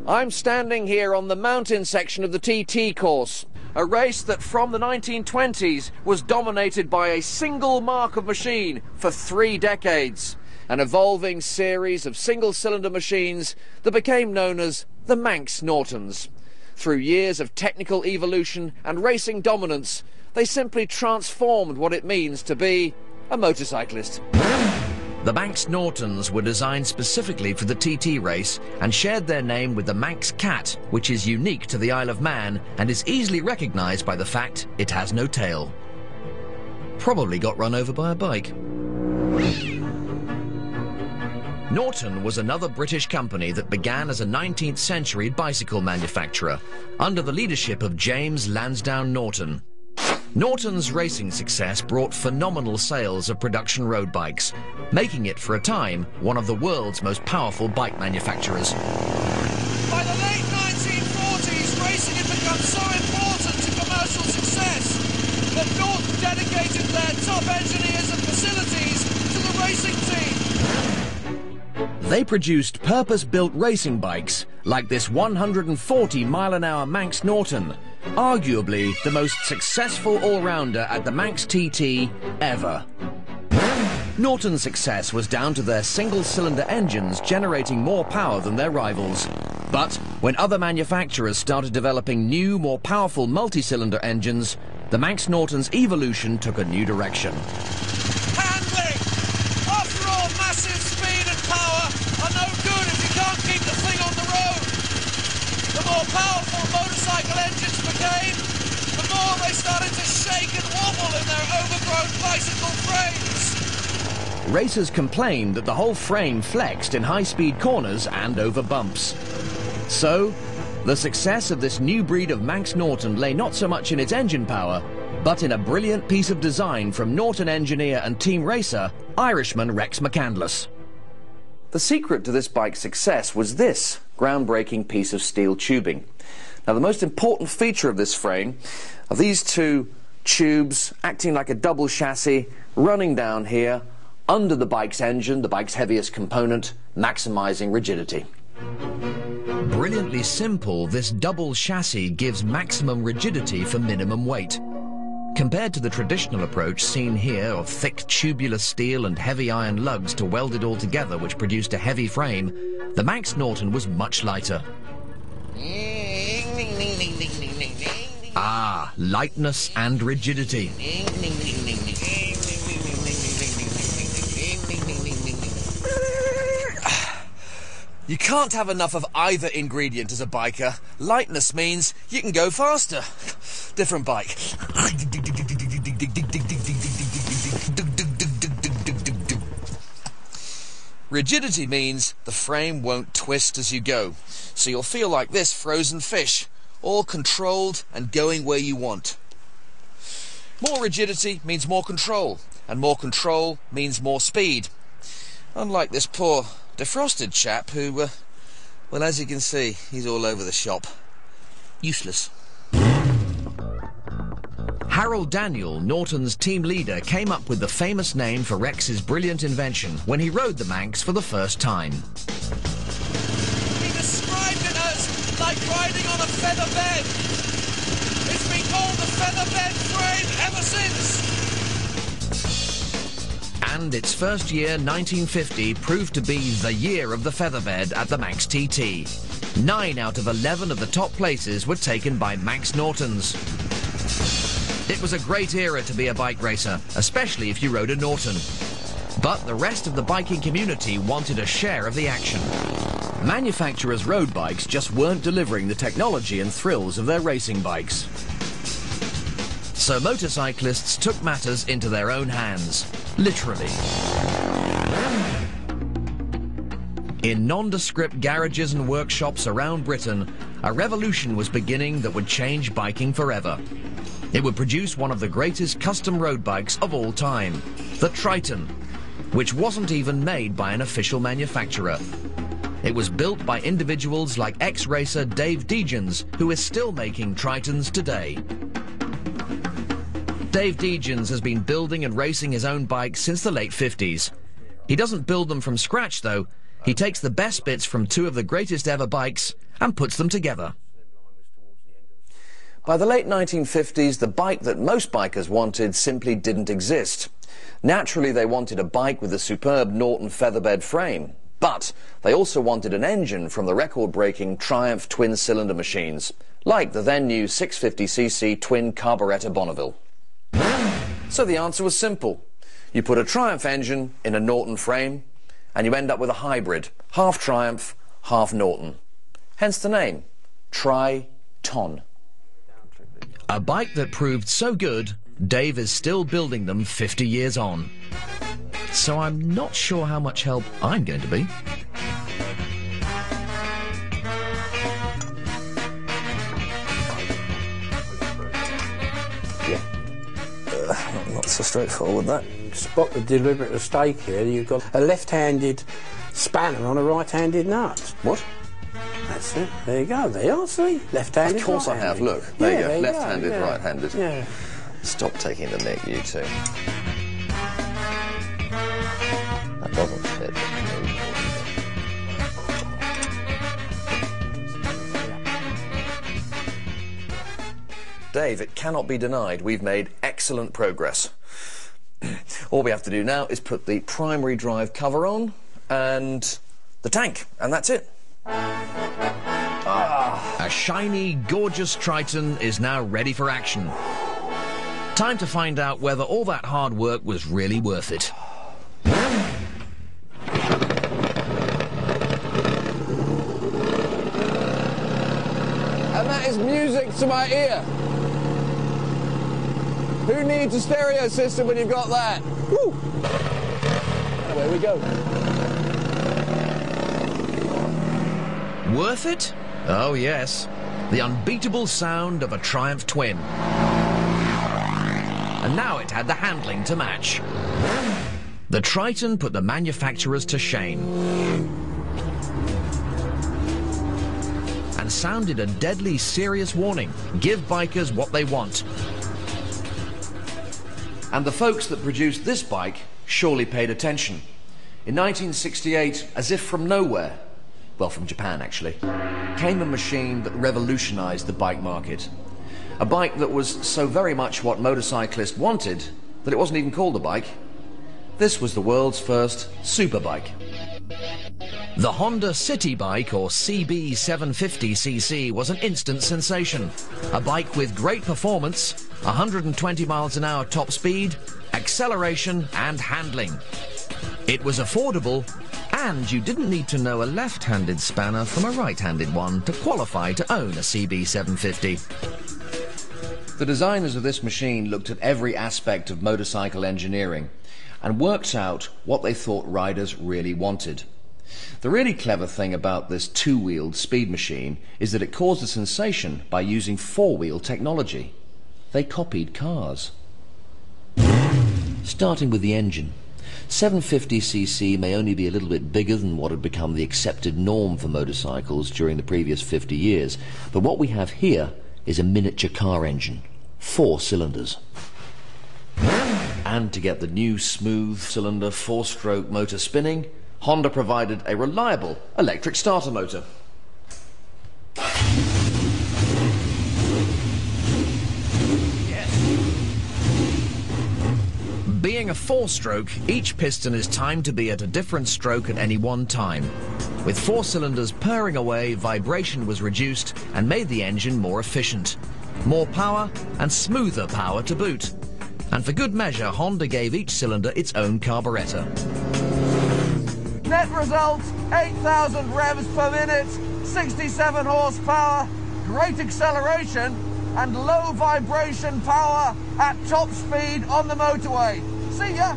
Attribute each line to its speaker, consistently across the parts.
Speaker 1: I'm standing here on the mountain section of the TT course, a race that from the 1920s was dominated by a single Markov machine for 3 decades, an evolving series of single-cylinder machines that became known as the Manx Nortons. Through years of technical evolution and racing dominance, they simply transformed what it means to be a motorcyclist.
Speaker 2: The Manx Nortons were designed specifically for the TT race and shared their name with the Manx Cat, which is unique to the Isle of Man and is easily recognised by the fact it has no tail. Probably got run over by a bike. Norton was another British company that began as a 19th century bicycle manufacturer under the leadership of James Lansdowne Norton. Norton's racing success brought phenomenal sales of production road bikes, making it for a time one of the world's most powerful bike manufacturers.
Speaker 3: By the late 1940s, racing had become so important to commercial success that Norton dedicated their top engineers and facilities to the racing team.
Speaker 2: They produced purpose-built racing bikes like this 140-mile-an-hour Manx Norton, arguably the most successful all-rounder at the Manx TT ever. Norton's success was down to their single-cylinder engines generating more power than their rivals. But when other manufacturers started developing new, more powerful multi-cylinder engines, the Manx Norton's evolution took a new direction.
Speaker 3: Handling! After all, massive speed and power are no good if you can't keep the thing on the road. The more powerful motorcycle engines became, the more they started to shake and wobble in their overgrown bicycle frames.
Speaker 2: Racers complained that the whole frame flexed in high-speed corners and over bumps. So, the success of this new breed of Manx Norton lay not so much in its engine power, but in a brilliant piece of design from Norton engineer and team racer, Irishman Rex McCandless.
Speaker 1: The secret to this bike's success was this groundbreaking piece of steel tubing. Now, the most important feature of this frame are these two tubes acting like a double chassis running down here under the bike's engine, the bike's heaviest component, maximizing rigidity.
Speaker 2: Brilliantly simple, this double chassis gives maximum rigidity for minimum weight. Compared to the traditional approach seen here of thick tubular steel and heavy iron lugs to weld it all together, which produced a heavy frame, the Manx Norton was much lighter. Ah, lightness and rigidity.
Speaker 3: You can't have enough of either ingredient as a biker. Lightness means you can go faster. Different bike. Rigidity means the frame won't twist as you go, so you'll feel like this frozen fish, all controlled and going where you want. More rigidity means more control, and more control means more speed. Unlike this poor defrosted chap who, well, as you can see, he's all over the shop. Useless.
Speaker 2: Harold Daniel, Norton's team leader, came up with the famous name for Rex's brilliant invention when he rode the Manx for the first time.
Speaker 3: He described it as like riding on a feather bed. It's been called the feather bed frame ever since.
Speaker 2: And its first year, 1950, proved to be the year of the featherbed at the Manx TT. 9 out of 11 of the top places were taken by Manx Nortons. It was a great era to be a bike racer, especially if you rode a Norton. But the rest of the biking community wanted a share of the action. Manufacturers' road bikes just weren't delivering the technology and thrills of their racing bikes. So motorcyclists took matters into their own hands, literally. In nondescript garages and workshops around Britain, a revolution was beginning that would change biking forever. It would produce one of the greatest custom road bikes of all time, the Triton, which wasn't even made by an official manufacturer. It was built by individuals like ex-racer Dave Degens, who is still making Tritons today. Dave Degens has been building and racing his own bikes since the late 50s. He doesn't build them from scratch, though. He takes the best bits from two of the greatest ever bikes and puts them together.
Speaker 1: By the late 1950s, the bike that most bikers wanted simply didn't exist. Naturally, they wanted a bike with a superb Norton featherbed frame, but they also wanted an engine from the record-breaking Triumph twin-cylinder machines, like the then-new 650cc twin carburettor Bonneville. So the answer was simple. You put a Triumph engine in a Norton frame, and you end up with a hybrid, half Triumph, half Norton. Hence the name, Tri-Ton.
Speaker 2: A bike that proved so good, Dave is still building them 50 years on. So I'm not sure how much help I'm going to be.
Speaker 1: Not so straightforward, that.
Speaker 4: Spot the deliberate mistake here. You've got a left-handed spanner on a right-handed nut.
Speaker 1: What?
Speaker 4: That's it. There you go. There you are, see? Left-handed,
Speaker 1: Of course I have. Look. There you go. Left-handed,
Speaker 4: yeah.
Speaker 1: right-handed.
Speaker 4: Yeah.
Speaker 1: Stop taking the mick, you two. That doesn't fit. Dave, it cannot be denied we've made excellent progress. All we have to do now is put the primary drive cover on and the tank, and that's it.
Speaker 2: A shiny, gorgeous Triton is now ready for action. Time to find out whether all that hard work was really worth it.
Speaker 5: And that is music to my ear. Who needs a stereo system when you've got that? Woo! And away we go.
Speaker 2: Worth it? Oh yes. The unbeatable sound of a Triumph twin. And now it had the handling to match. The Triton put the manufacturers to shame. And sounded a deadly serious warning. Give bikers what they want.
Speaker 1: And the folks that produced this bike surely paid attention. In 1968, as if from nowhere, well, from Japan actually, came a machine that revolutionized the bike market. A bike that was so very much what motorcyclists wanted that it wasn't even called a bike. This was the world's first superbike.
Speaker 2: The Honda City Bike, or CB750cc, was an instant sensation. A bike with great performance, 120 miles an hour top speed, acceleration and handling. It was affordable, and you didn't need to know a left-handed spanner from a right-handed one to qualify to own a CB750.
Speaker 1: The designers of this machine looked at every aspect of motorcycle engineering and worked out what they thought riders really wanted. The really clever thing about this two-wheeled speed machine is that it caused a sensation by using four-wheel technology. They copied cars. Starting with the engine. 750cc may only be a little bit bigger than what had become the accepted norm for motorcycles during the previous 50 years, but what we have here is a miniature car engine, 4 cylinders. And to get the new smooth cylinder 4-stroke motor spinning, Honda provided a reliable electric starter motor.
Speaker 2: Being a 4-stroke, each piston is timed to be at a different stroke at any one time. With 4 cylinders purring away, vibration was reduced and made the engine more efficient. More power and smoother power to boot. And for good measure, Honda gave each cylinder its own carburettor.
Speaker 5: Net result, 8,000 revs per minute, 67 horsepower, great acceleration and low vibration power at top speed on the motorway. See ya!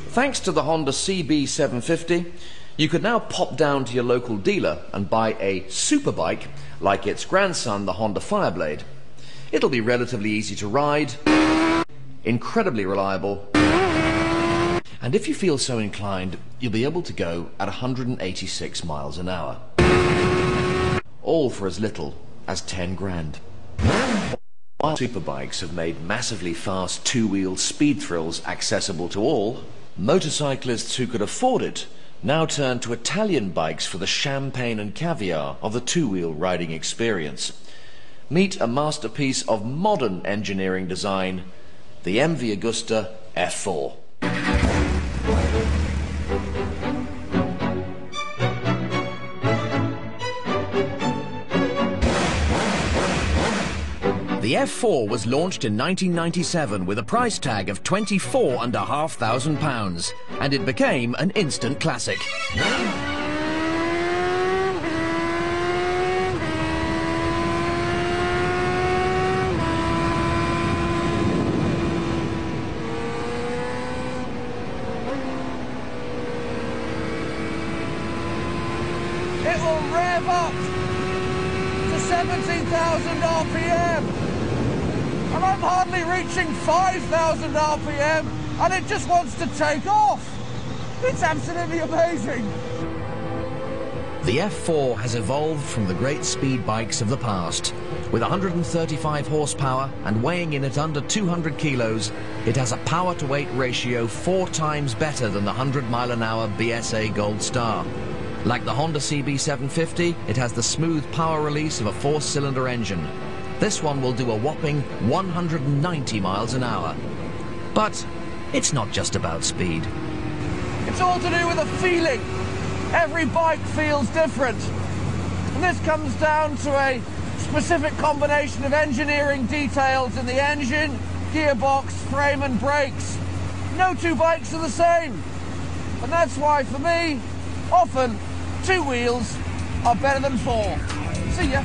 Speaker 1: Thanks to the Honda CB750, you could now pop down to your local dealer and buy a superbike like its grandson, the Honda Fireblade. It'll be relatively easy to ride, incredibly reliable, and if you feel so inclined, you'll be able to go at 186 miles an hour. All for as little as 10 grand.
Speaker 6: Superbikes have made massively fast two-wheel speed thrills accessible to all, motorcyclists who could afford it now turn to Italian bikes for the champagne and caviar of the two-wheel riding experience. Meet a masterpiece of modern engineering design, the MV Agusta F4.
Speaker 2: The F4 was launched in 1997 with a price tag of £24,500, and it became an instant classic.
Speaker 5: It will rev up to 17,000 RPM. And I'm hardly reaching 5,000 RPM, and it just wants to take off. It's absolutely amazing.
Speaker 2: The F4 has evolved from the great speed bikes of the past. With 135 horsepower and weighing in at under 200 kilos, it has a power-to-weight ratio 4 times better than the 100-mile-an-hour BSA Gold Star. Like the Honda CB750, it has the smooth power release of a 4-cylinder engine. This one will do a whopping 190 miles an hour. But it's not just about speed.
Speaker 5: It's all to do with a feeling. Every bike feels different. And this comes down to a specific combination of engineering details in the engine, gearbox, frame and brakes. No two bikes are the same. And that's why, for me, often 2 wheels are better than 4. See ya.